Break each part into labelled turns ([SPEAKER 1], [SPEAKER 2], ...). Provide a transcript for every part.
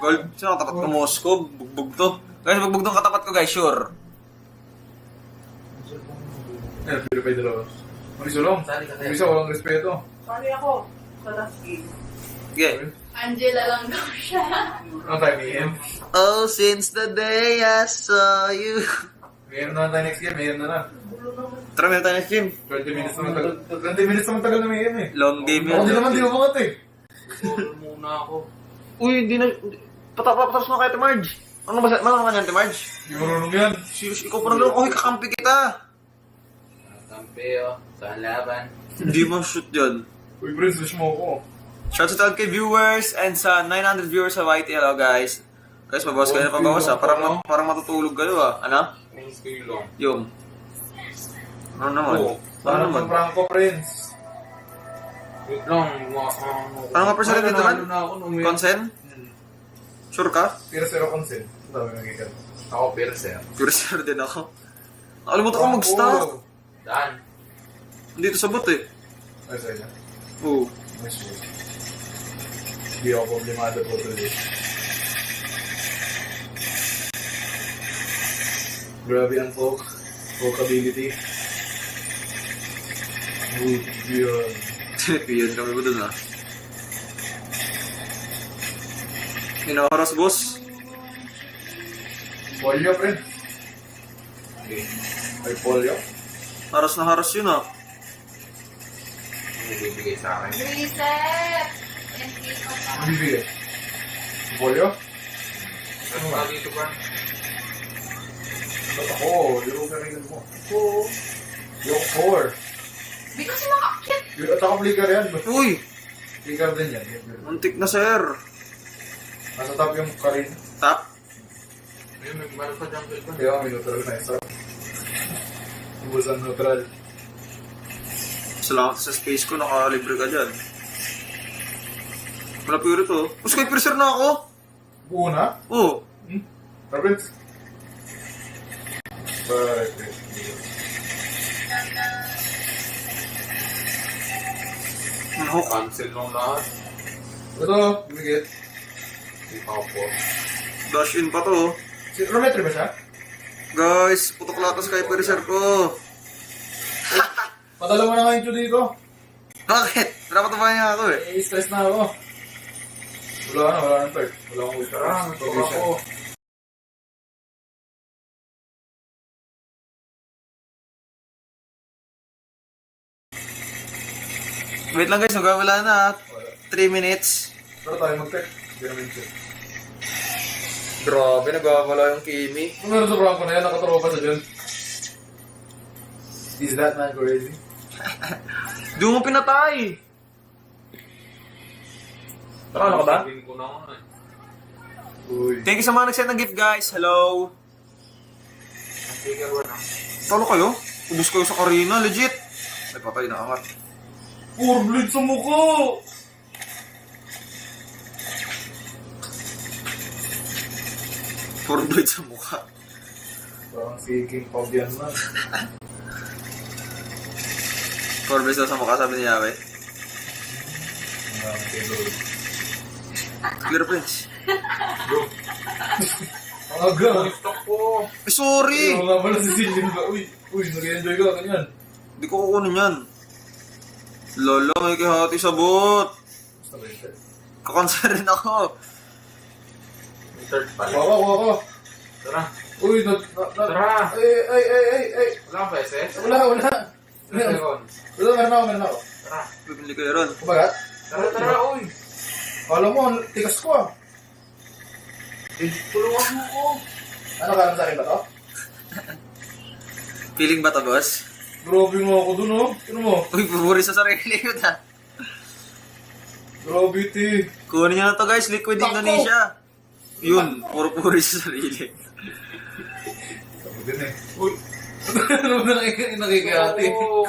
[SPEAKER 1] Gold. Sino katapat ko? Moscow. Bugbog to. Guys, bugbog tong katapat ko, guys. Sure.
[SPEAKER 2] Ayan, purify dalawa. Marisulong. Yung isa, walang respeto.
[SPEAKER 3] Sorry ako. Sa last game.
[SPEAKER 1] Okay.
[SPEAKER 4] Angela lang daw siya.
[SPEAKER 2] Ano tayo, mayhem?
[SPEAKER 1] Oh, since the day I saw you.
[SPEAKER 2] Mayhem na tayo next game, mayhem na lang.
[SPEAKER 1] Tara, meron tayo next game.
[SPEAKER 2] 20 minutes naman tagal. 20 minutes naman tagal na mayhem eh.
[SPEAKER 1] Long game
[SPEAKER 2] Ako
[SPEAKER 1] yun.
[SPEAKER 2] di naman, di mo bangat eh.
[SPEAKER 3] Muna ako.
[SPEAKER 1] Uy, hindi na... Patapos na kayo, Marge. Ano ba ano ka niyan, Marge?
[SPEAKER 2] Di marunong yan.
[SPEAKER 1] Serious, ikaw pa naglaro. Uy, kakampi kita.
[SPEAKER 3] Kampi saan laban?
[SPEAKER 1] Hindi mo shoot yun.
[SPEAKER 2] Uy, Prince, wish mo ako.
[SPEAKER 1] Shouts out kay viewers and sa 900 viewers sa YT. Hello, guys. Guys, mabawas kayo na pabawas ha. Parang matutulog kayo ha. Ano?
[SPEAKER 3] Kung skill lang.
[SPEAKER 1] Yung. Ano naman?
[SPEAKER 2] Oo.
[SPEAKER 1] Ano
[SPEAKER 2] Parang
[SPEAKER 1] naman?
[SPEAKER 2] ng Franco, Prince.
[SPEAKER 3] Wait lang.
[SPEAKER 1] Ano nga percent dito man? Consent? Sure ka?
[SPEAKER 2] Pero zero consent. Ang dami nagigil.
[SPEAKER 3] Ako Piercer.
[SPEAKER 1] Pure sure din ako. Nakalimutan ko mag-stock.
[SPEAKER 3] Daan.
[SPEAKER 1] Dito sa bot eh.
[SPEAKER 2] Ay, sa'yo na.
[SPEAKER 1] Oo.
[SPEAKER 2] Nice work. Hindi ako problemado po tuloy. Grabe ang folk. Folkability. Good, yun.
[SPEAKER 1] Piyan kami ko dun ah. Hinaharas boss.
[SPEAKER 2] Polio, friend. Okay. May polio.
[SPEAKER 1] Haras na haras yun ah.
[SPEAKER 3] Ano bibigay sa akin?
[SPEAKER 4] Reset! And keep up.
[SPEAKER 2] Ano bibigay? Polio?
[SPEAKER 3] Ano ba dito ba?
[SPEAKER 2] Ba't ako? Laro ka rin mo. Oo. Yung 4.
[SPEAKER 4] Because makakit.
[SPEAKER 2] At ako flicker yan.
[SPEAKER 1] Uy!
[SPEAKER 2] Flicker din yan.
[SPEAKER 1] Muntik na sir.
[SPEAKER 2] Nasa top yung Karin.
[SPEAKER 1] Tap.
[SPEAKER 3] Ayun, may meron pa jungle ko.
[SPEAKER 2] Kaya may neutral na isa. Ubusan neutral.
[SPEAKER 1] Salamat sa space ko, nakalibre ka dyan. Wala pure to. Mas kay Perser na ako.
[SPEAKER 2] Buo na?
[SPEAKER 1] Oo.
[SPEAKER 2] Robins? Perfect.
[SPEAKER 1] Ano?
[SPEAKER 3] Cancel nung lahat.
[SPEAKER 2] Ito, bibigit.
[SPEAKER 3] Hindi pa ako po.
[SPEAKER 1] Dash in pa to.
[SPEAKER 2] Si Rometri ba siya?
[SPEAKER 1] Guys, putok lakas kay Perser ko.
[SPEAKER 2] Padala mo na nga yung dito.
[SPEAKER 1] Bakit? Dapat ba niya ako eh?
[SPEAKER 2] Stress na ako. Wala nang third. Wala akong ultra.
[SPEAKER 3] Ito ako.
[SPEAKER 1] Wait lang guys, magwawala na. 3 minutes.
[SPEAKER 2] Pero tayo mag-tech. Hindi naman check.
[SPEAKER 1] Grabe, nagwawala yung Kimi.
[SPEAKER 2] Kung meron sa Franco na yan, nakatropa sa dyan. Is that man crazy?
[SPEAKER 1] Di mo pinatay. Tara, ano ka ba?
[SPEAKER 3] Sabihin ko na nga eh.
[SPEAKER 2] Uy.
[SPEAKER 1] Thank you sa mga nag-send ng gift guys. Hello.
[SPEAKER 3] Ang figure ko na.
[SPEAKER 1] Talo kayo? Ubus kayo sa Karina, legit. Ay, patay na angat.
[SPEAKER 2] Poor bleed sa mukha!
[SPEAKER 1] Four blade sa mukha.
[SPEAKER 2] Parang si King Pog yan man.
[SPEAKER 1] Four blades daw sa mukha, sabi ni Yahweh. Clear Prince.
[SPEAKER 2] Ang aga!
[SPEAKER 3] Stop ko.
[SPEAKER 1] Eh, sorry!
[SPEAKER 2] Ano nga pala si Silvin ba? Uy, nag-enjoy ka kanyan.
[SPEAKER 1] Hindi ko kukunin yan. Lolo, may kihati sa bot.
[SPEAKER 2] Basta ba yun?
[SPEAKER 1] Kakonser rin ako.
[SPEAKER 3] May third pala.
[SPEAKER 2] Wako.
[SPEAKER 3] Tara.
[SPEAKER 2] Uy,
[SPEAKER 3] Tara.
[SPEAKER 2] Ay.
[SPEAKER 3] Wala kang beses?
[SPEAKER 2] Wala.
[SPEAKER 3] 3 seconds.
[SPEAKER 2] Meron ako.
[SPEAKER 3] Tara.
[SPEAKER 1] Bibili kayo ron.
[SPEAKER 2] Kumagat?
[SPEAKER 3] Tara, uy.
[SPEAKER 2] Alam mo, tikas ko ah.
[SPEAKER 3] Tulungan mo ko.
[SPEAKER 2] Ano ka sa akin ba to?
[SPEAKER 1] Feeling ba to, boss?
[SPEAKER 2] Grabe mo ako dun oh. Ano mo?
[SPEAKER 1] Uy, pupuri sa sarili ko na.
[SPEAKER 2] Grabe ti.
[SPEAKER 1] Kunin nyo na to guys, Liquid
[SPEAKER 2] Tako.
[SPEAKER 1] Indonesia. Yun, puro puri sa sarili.
[SPEAKER 2] Sabi din eh.
[SPEAKER 3] Uy.
[SPEAKER 2] Ano ba nakikihati?
[SPEAKER 3] Oo.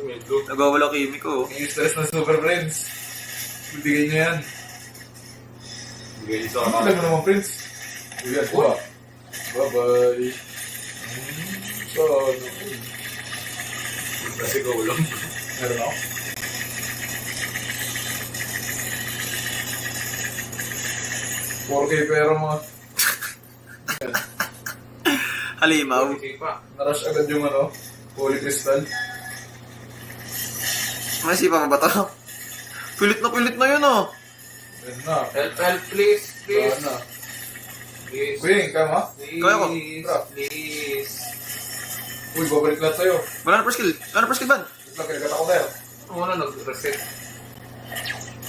[SPEAKER 3] Medyo.
[SPEAKER 1] Nagwawala Kimi ko.
[SPEAKER 2] Yung stress ng Super Friends. Bibigyan niyo yan.
[SPEAKER 3] Bigay sa
[SPEAKER 2] Ano alam mo naman, Prince? Bigyan ko ah. Bye-bye. Sana.
[SPEAKER 3] Kasi go lang.
[SPEAKER 2] Meron ako. 4K pero mga
[SPEAKER 1] Halimaw.
[SPEAKER 3] Okay pa.
[SPEAKER 2] narush agad yung ano, Holy Crystal.
[SPEAKER 1] May sipa mo ba to? Pilit na yun oh.
[SPEAKER 2] Yan na.
[SPEAKER 3] Help, please, please.
[SPEAKER 2] Yan na.
[SPEAKER 3] Please.
[SPEAKER 2] Queen, kama?
[SPEAKER 3] Please.
[SPEAKER 1] Kaya ko.
[SPEAKER 3] Please.
[SPEAKER 2] Uy, babalik lahat sa'yo.
[SPEAKER 1] Wala na per skill. Wala na per skill ban.
[SPEAKER 2] Wait lang, kinagata ko tayo.
[SPEAKER 3] Ano na, nag-reset.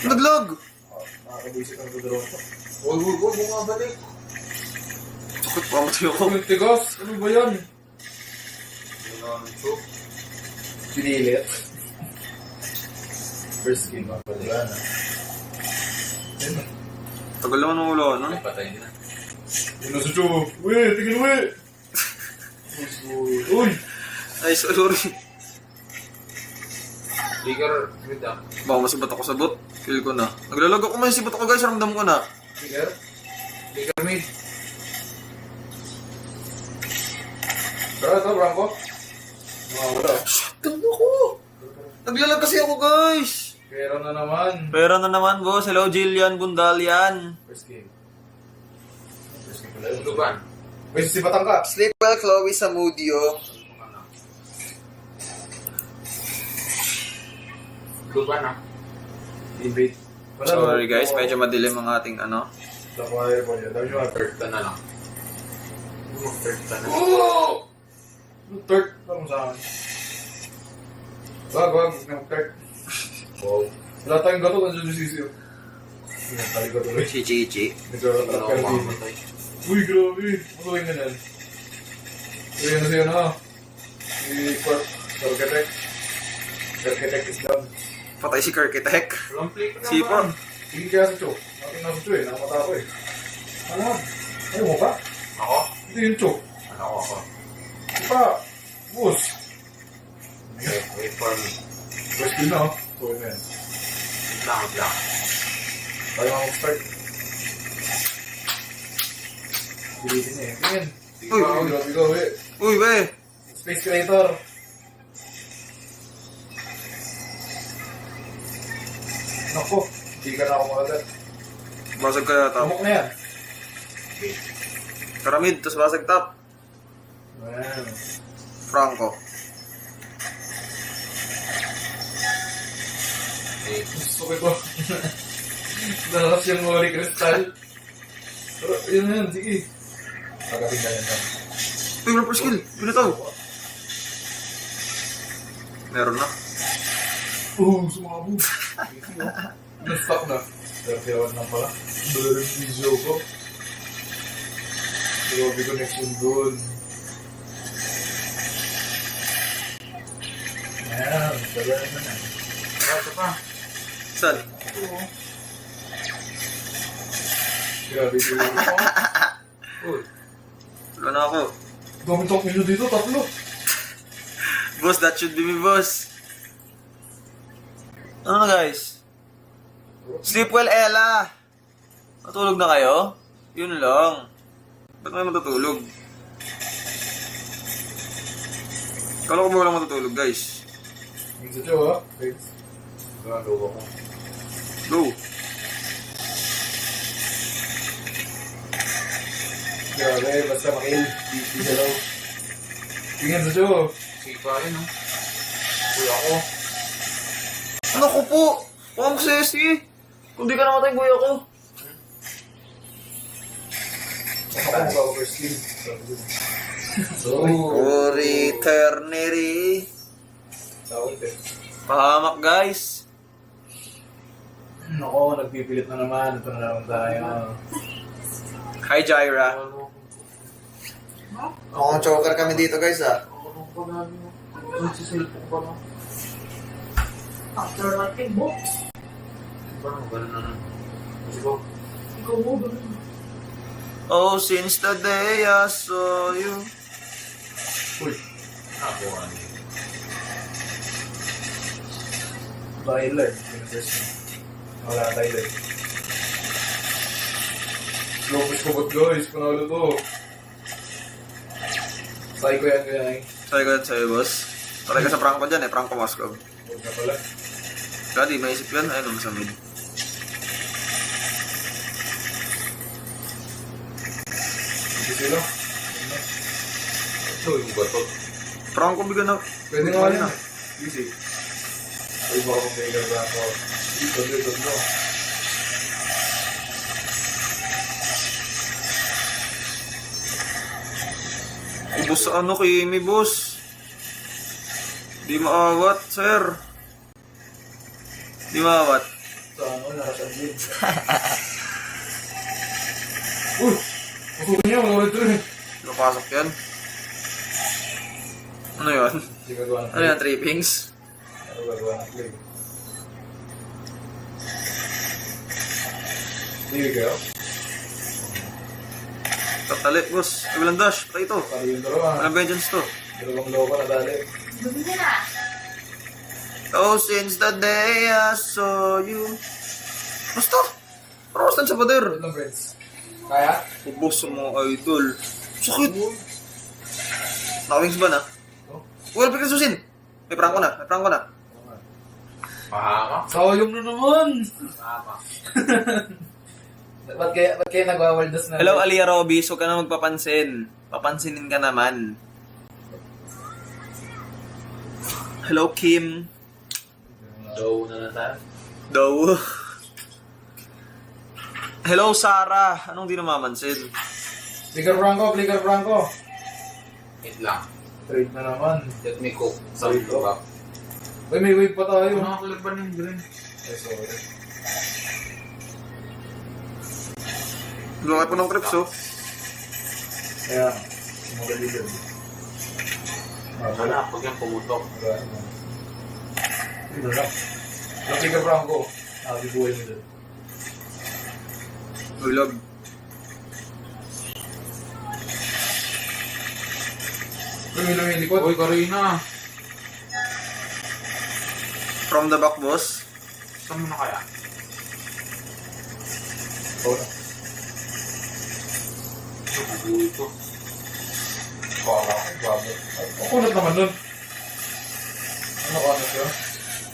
[SPEAKER 1] Naglag.
[SPEAKER 2] Nakakabwisit ang dudurong ko.
[SPEAKER 3] Huwag, bumabalik.
[SPEAKER 1] Sakit pa mo tayo ko.
[SPEAKER 2] Uy, tigas! Ano ba yan? Pinilit. First game, wala na. Yan na.
[SPEAKER 1] Tagal naman ng ulo, no?
[SPEAKER 3] Ay, patay na.
[SPEAKER 2] Yun na sa Chu. Uy, tigil uwi! Uy!
[SPEAKER 1] Ay, sorry.
[SPEAKER 3] Trigger, wait ah.
[SPEAKER 1] Baka masibat ako sa bot. Kill ko na. Naglalag ako, may sibat ako guys. Ramdam ko na.
[SPEAKER 2] Trigger?
[SPEAKER 3] Trigger mid.
[SPEAKER 2] Tara, ito, Branko. Wala.
[SPEAKER 1] Tanda ko. Naglalag kasi ako guys.
[SPEAKER 2] Pero na naman.
[SPEAKER 1] Pera na naman boss. Hello Jillian Gundalian.
[SPEAKER 2] First game. First game pala.
[SPEAKER 3] Luban.
[SPEAKER 2] May sisipatan ka.
[SPEAKER 1] Sleep well Chloe Samudio.
[SPEAKER 3] Luban ah.
[SPEAKER 2] Invade.
[SPEAKER 1] Sorry guys, medyo madilim ang ating ano.
[SPEAKER 2] Dakwari po niya. Dami nyo nga third.
[SPEAKER 3] Third na lang. Third na.
[SPEAKER 2] Oh! Third. Parang sa akin. Wag. Third.
[SPEAKER 3] Wow.
[SPEAKER 2] Wala tayong gato. Nandiyan yung sisiyo. Yan, tali ko tuloy.
[SPEAKER 1] Chichi.
[SPEAKER 2] Nagkaroon
[SPEAKER 3] Ano
[SPEAKER 2] ka
[SPEAKER 3] ako
[SPEAKER 2] na
[SPEAKER 3] mamatay.
[SPEAKER 2] Uy, grabe. Masuwing na yan. Uy, ano siya na? Si Architect. Architect is down.
[SPEAKER 1] Patay si Kirkitek.
[SPEAKER 3] Walang play ko
[SPEAKER 1] Si
[SPEAKER 3] naman.
[SPEAKER 2] Hindi kaya sa Cho. Natin na sa Cho eh. Nakamata ko eh. Ano? Ayaw mo pa?
[SPEAKER 3] Ako?
[SPEAKER 2] Hindi yung Cho.
[SPEAKER 3] Ano ako?
[SPEAKER 2] Di pa. Bus.
[SPEAKER 3] Wait for me.
[SPEAKER 2] First kill na oh. So, yun na yan.
[SPEAKER 3] Wait lang.
[SPEAKER 2] Tayo mga mag-start. Bilitin na eh. Tingin.
[SPEAKER 1] Uy,
[SPEAKER 2] Ikaw eh.
[SPEAKER 1] Uy, we.
[SPEAKER 2] Space Creator. Naku. Hindi ka na ako makagat.
[SPEAKER 1] Basag ka yata.
[SPEAKER 2] Tamok na yan.
[SPEAKER 1] Karamid, tapos basag top.
[SPEAKER 2] Ayan.
[SPEAKER 1] Franco.
[SPEAKER 3] Okay.
[SPEAKER 2] Gusto ko ito. Nalakas yung Holy Crystal. Pero, yun na yan. Sige. Agatin ka yan.
[SPEAKER 1] Uy, wala per skill. Pinataw. Meron na.
[SPEAKER 2] Sumabog. Na-stuck na. 31 lang pala. Dala rin video ko. Grabe connection doon. Ayan, dala na na.
[SPEAKER 3] Ito pa.
[SPEAKER 1] Saan?
[SPEAKER 2] Grabe video ko.
[SPEAKER 3] Uy.
[SPEAKER 1] Wala na ako.
[SPEAKER 2] Dami talk nyo dito, tatlo.
[SPEAKER 1] Boss, that should be me, boss. Ano na, guys? Sleep well, Ella. Matulog na kayo? Yun lang. Ba't may matutulog? Kala ko ba walang matutulog, guys?
[SPEAKER 2] Yung sa Joe, ha? Thanks.
[SPEAKER 3] Gagawa ko.
[SPEAKER 1] Go.
[SPEAKER 2] Grabe, basta makil. Di dalaw. Tingnan sa Joe.
[SPEAKER 3] Sipa rin ah. Uy ako.
[SPEAKER 1] Ano ko po? Huwag mo sesi. Kung di ka namatay, buhay ako.
[SPEAKER 2] Ako mukha ko first kill. So,
[SPEAKER 1] Ori Terneri.
[SPEAKER 2] tawag eh.
[SPEAKER 1] Pahamak, guys.
[SPEAKER 2] Nako, nagpipilit na naman. Ito na naman tayo.
[SPEAKER 1] Hi, Jaira. Ako choker kami dito, guys, ah.
[SPEAKER 3] Nagsisilpong pa mo.
[SPEAKER 4] After like a book.
[SPEAKER 3] Parang gano'n na nun. Kasi ko.
[SPEAKER 4] Ikaw mo ba?
[SPEAKER 1] Oh, since the day I saw you.
[SPEAKER 2] Uy,
[SPEAKER 3] Ako ano.
[SPEAKER 2] Tyler. First kill. Wala, Tyler. Slow push ko ba't guys? Panalo to. Psycho yan kaya eh.
[SPEAKER 1] Sabi ko yan sa'yo, boss. Talay ka sa Franco dyan, eh. Franco Moscow.
[SPEAKER 2] Huwag na pala.
[SPEAKER 1] Daddy, maisip yan. Ayun, sa mid.
[SPEAKER 2] Hindi sila.
[SPEAKER 3] Ito yung bato.
[SPEAKER 1] Franco, bigyan na.
[SPEAKER 2] Pwede nga na. Easy. Ay, baka kung may ganda ako. Ito.
[SPEAKER 1] Ubus sa ano kay Amy, boss. Di maawat, sir. Di maawat.
[SPEAKER 2] Sa ano, nakasagin. Uy! Masuko niya, mga ito eh.
[SPEAKER 1] Napasok yan. Ano yun?
[SPEAKER 2] Hindi gagawa ng
[SPEAKER 1] Ano yan, trippings?
[SPEAKER 2] Ano gagawa ng play? Hindi kayo?
[SPEAKER 1] Tatali, boss. Walang dash. Patay ito.
[SPEAKER 2] Pari yung dalawa.
[SPEAKER 1] Walang vengeance to.
[SPEAKER 2] Dalawang loka na dali.
[SPEAKER 4] Dumi niya na.
[SPEAKER 1] Oh, since the day I saw you. Basta. Parang sa pader.
[SPEAKER 2] Wait lang, friends. Kaya?
[SPEAKER 1] Ubos sa mga idol. Sakit. Nakawings ba na? Well, pagka susin. May prank ko na.
[SPEAKER 3] Mahama.
[SPEAKER 2] Sayang na naman!
[SPEAKER 3] Mahama.
[SPEAKER 2] Ba't kaya nagwawaldas na?
[SPEAKER 1] Hello, Alia Robis. Huwag ka na magpapansin. Papansinin ka naman. Hello, Kim.
[SPEAKER 3] Daw na na tayo.
[SPEAKER 1] Daw. Hello, Sarah. Anong di namamansin?
[SPEAKER 2] Flicker Franco.
[SPEAKER 3] Wait lang.
[SPEAKER 2] Trade na naman.
[SPEAKER 3] Let me cook some back.
[SPEAKER 2] Uy, may wave pa tayo.
[SPEAKER 3] Nakakalaban yung green.
[SPEAKER 2] Ay, sorry.
[SPEAKER 1] Lumaki po ng trips, oh.
[SPEAKER 2] Kaya, sumagali din.
[SPEAKER 3] Wala, pag yung pumutok.
[SPEAKER 2] Ito lang. Yung Flicker Franco. Nakabibuhay mo dun.
[SPEAKER 1] Ulag.
[SPEAKER 2] Lumilikot.
[SPEAKER 3] Uy, Karina.
[SPEAKER 1] From the back, boss.
[SPEAKER 3] Saan mo na kaya?
[SPEAKER 2] Oo na.
[SPEAKER 3] Uy, ito.
[SPEAKER 2] Baka ako, bago. Ang kunat naman nun. Ano ka na siya?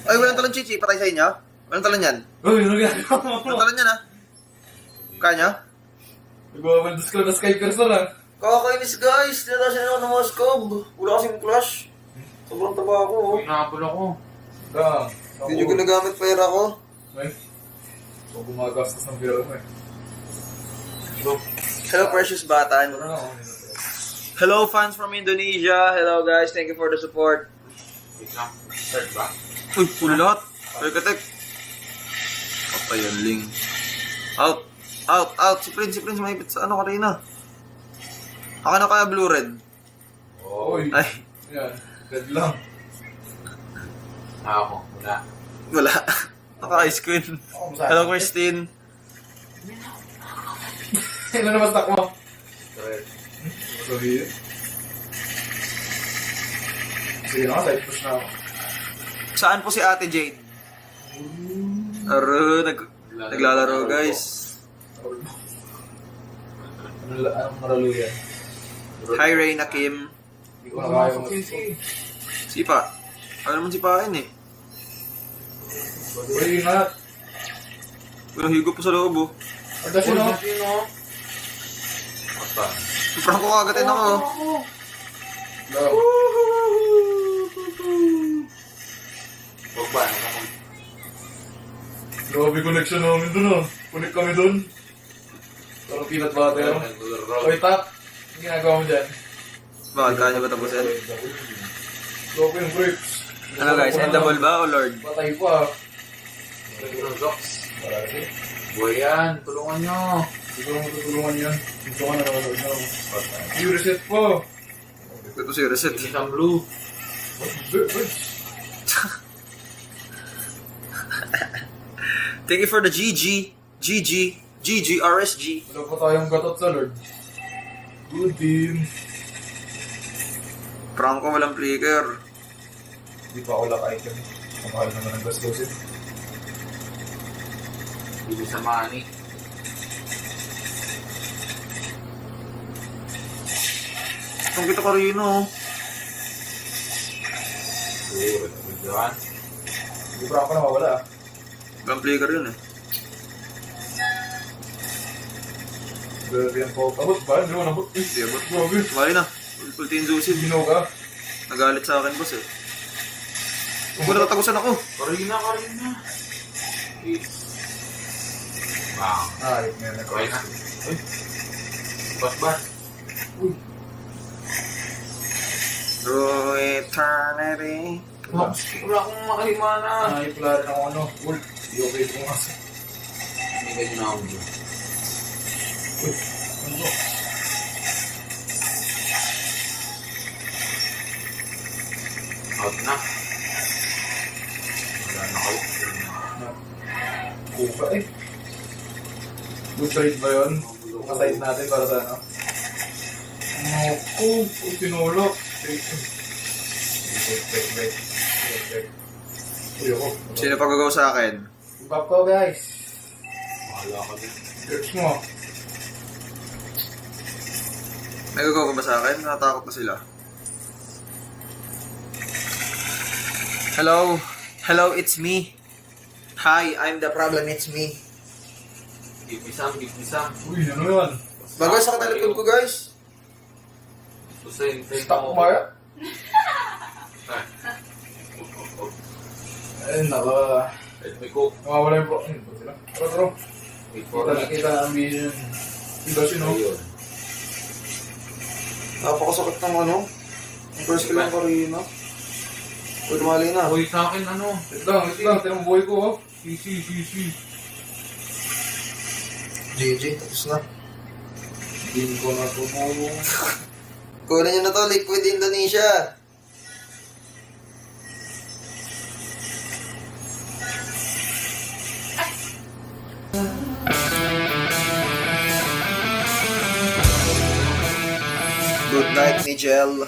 [SPEAKER 1] Ay, walang talang chichi. Patay sa inyo. Walang talang yan.
[SPEAKER 2] Uy, ano ginagawa mo?
[SPEAKER 1] Walang talang yan, ah. Kanya?
[SPEAKER 2] Nagwawandas ka na Skypers na lang.
[SPEAKER 1] Kakainis, guys. Tinatasin ako ng mga scob. Wala kasing flash. Sobrang taba ako, oh.
[SPEAKER 3] Uy, nakapul ako.
[SPEAKER 2] Dang.
[SPEAKER 1] Hindi nyo ginagamit pera ko.
[SPEAKER 2] Ay. So, gumagastos ng pera mo eh.
[SPEAKER 3] Look.
[SPEAKER 1] Hello, precious batan.
[SPEAKER 2] Ano na ako?
[SPEAKER 1] Hello, fans from Indonesia. Hello, guys. Thank you for the support.
[SPEAKER 3] Wait lang. Start ba?
[SPEAKER 1] Uy, pulo lahat. Perkatek. Patay yan, Ling. Out. Si Prince mahipit sa ano kanina. Ako na kaya blue-red.
[SPEAKER 2] Uy.
[SPEAKER 1] Ay,
[SPEAKER 2] Yan. Dead lang.
[SPEAKER 3] Ako. Wala.
[SPEAKER 1] wala. Naka-ice queen.
[SPEAKER 2] Ako masaya.
[SPEAKER 1] Hello, Christine.
[SPEAKER 2] Ano naman stock mo?
[SPEAKER 3] Correct.
[SPEAKER 2] Sabihin. Sige na, side push na ako.
[SPEAKER 1] Saan po si Ate Jade? Naglalaro, guys.
[SPEAKER 2] Anong maralo yan?
[SPEAKER 1] Hi, Reyna Kim.
[SPEAKER 2] Hindi ko na kaya mo.
[SPEAKER 1] Sipa. Ano naman sipain eh.
[SPEAKER 2] Uy, ingat.
[SPEAKER 1] Walang higo po sa loob, oh.
[SPEAKER 2] Pagka sino?
[SPEAKER 3] Apa?
[SPEAKER 1] Parang ko kagatin ako, oh.
[SPEAKER 2] Go.
[SPEAKER 3] Huwag ba? Ano ka?
[SPEAKER 2] Grabe connection namin dun ah. Connect kami dun. Parang peanut butter. Uy, tap. Ang ginagawa mo dyan?
[SPEAKER 1] Bakit kaya nyo ba tapusin?
[SPEAKER 2] Grabe yung bricks.
[SPEAKER 1] Ano guys, endable ba o Lord?
[SPEAKER 2] Patay pa. Marami.
[SPEAKER 3] Buhay yan. Tulungan nyo.
[SPEAKER 2] Hindi ko lang matutulungan yan. Gusto ka na naman na. Yung reset po.
[SPEAKER 1] Ito si reset.
[SPEAKER 3] Isang blue.
[SPEAKER 1] Thank you for the GG, RSG.
[SPEAKER 2] Wala pa tayong gatot sa Lord. Good team.
[SPEAKER 1] Franco walang flicker.
[SPEAKER 2] Hindi pa ako lakay ka. Kamahal naman ang gastosin.
[SPEAKER 3] Hindi sa money.
[SPEAKER 1] Itong kita Karino.
[SPEAKER 3] Siguro. Yan.
[SPEAKER 2] Hindi pa ako nawawala ah.
[SPEAKER 1] Walang flicker yun eh.
[SPEAKER 2] Dati yan po. Abot ba? Hindi mo nabot.
[SPEAKER 1] Hindi, abot.
[SPEAKER 2] Grabe.
[SPEAKER 1] Mali na. Ulti yung Zusid.
[SPEAKER 2] Ginaw ka.
[SPEAKER 1] Nagalit sa akin, boss eh. Huwag ko natatagusan ako.
[SPEAKER 3] Karina. Wow.
[SPEAKER 2] Ayop na yan.
[SPEAKER 3] Okay na. Uy. Bas.
[SPEAKER 1] Through eternity.
[SPEAKER 3] Wala akong makalimana.
[SPEAKER 2] Ayop lang rin ako ano. Uy. Hindi okay po nga.
[SPEAKER 3] Hindi kayo na ako dyan.
[SPEAKER 2] Uy. Ano to?
[SPEAKER 3] Out na. Wala na kayo.
[SPEAKER 2] Kupa eh. Good trade ba yun? Kasayid natin para sa ano? Ako. Uy, tinulok. Take. Uy, ako.
[SPEAKER 1] Sino pagagaw sa akin?
[SPEAKER 2] Ibap ko, guys.
[SPEAKER 3] Wala ka din.
[SPEAKER 2] Search mo.
[SPEAKER 1] May gagaw ka ba sa akin? Natatakot na sila. Hello? Hello, it's me. Hi, I'm the problem, it's me.
[SPEAKER 3] Give me some.
[SPEAKER 2] Uy, ano yun?
[SPEAKER 1] Bagay sa katalikod ko, guys.
[SPEAKER 3] Usain,
[SPEAKER 2] Stock bar? Ayun, naka...
[SPEAKER 3] Let me cook.
[SPEAKER 2] Nawawala yung pro... Ayun, ba sila? Pero,
[SPEAKER 3] Wait for
[SPEAKER 2] kita
[SPEAKER 3] me.
[SPEAKER 2] nakita ang vision. Iba siya, no?
[SPEAKER 3] Ayun.
[SPEAKER 1] Napakasakit ng ano. Ang first kill ng Karina. Uy, dumali na.
[SPEAKER 3] Uy, sa akin ano?
[SPEAKER 2] Wait lang. Tignan mo buhay ko, oh. CC.
[SPEAKER 1] GG, tapos na.
[SPEAKER 2] Hindi ko na tumulong.
[SPEAKER 1] Kunin nyo na to, Liquid Indonesia. Good night, Nigel.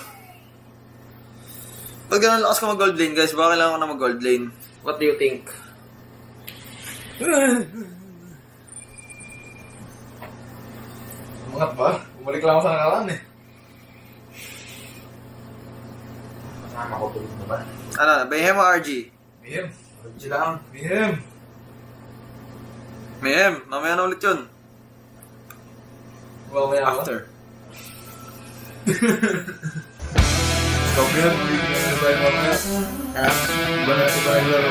[SPEAKER 1] Pag ganun lakas ka mag-gold lane, guys, baka kailangan ko na mag-gold lane. What do you think?
[SPEAKER 2] Umangat ba? Bumalik lang ako sa nakaraan, eh.
[SPEAKER 3] Kasama ko tuloy na ba?
[SPEAKER 1] Ano, Mayhem o RG?
[SPEAKER 2] Mayhem.
[SPEAKER 3] Sila ang
[SPEAKER 2] Mayhem.
[SPEAKER 1] Mayhem, mamaya na ulit yun.
[SPEAKER 2] Mamaya ako.
[SPEAKER 1] After.
[SPEAKER 2] Stop yan. Hindi na tayo mamaya.
[SPEAKER 1] Ha?
[SPEAKER 2] Iba na tayo laro.